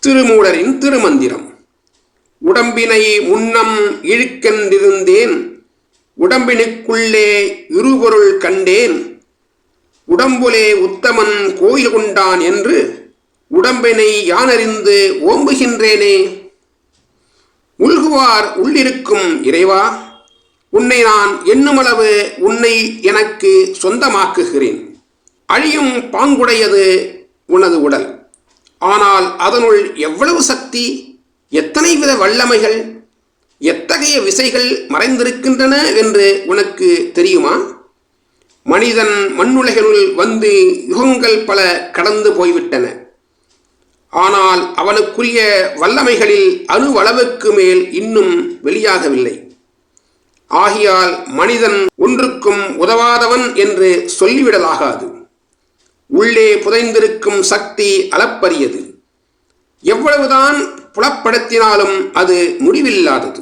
திருமூலரின் திருமந்திரம். உடம்பினை முன்னம் இழுக்கென்றிருந்தேன், உடம்பினுக்குள்ளே இருபொருள் கண்டேன். உடம்புலே உத்தமன் கோயில் கொண்டான் என்று உடம்பினை யானறிந்து ஓம்புகின்றேனே. உள்குவார் உள்ளிருக்கும் இறைவா, உன்னை நான் எண்ணுமளவு உன்னை எனக்கு சொந்தமாக்குகிறேன். அழியும் பாங்குடையது உனது உடல். ஆனால் அதனுள் எவ்வளவு சக்தி, எத்தனை வித வல்லமைகள், எத்தகைய விசைகள் மறைந்திருக்கின்றன என்று உனக்கு தெரியுமா? மனிதன் மண்ணுலகினுள் வந்து யுகங்கள் பல கடந்து போய்விட்டன. ஆனால் அவனுக்குரிய வல்லமைகளில் அணுவளவுக்கு மேல் இன்னும் வெளியாகவில்லை. ஆகையால் மனிதன் ஒன்றுக்கும் உதவாதவன் என்று சொல்லிவிடலாகாது. உள்ளே புதைந்திருக்கும் சக்தி அளப்பரியது. எவ்வளவுதான் புலப்படுத்தினாலும் அது முடிவில்லாதது.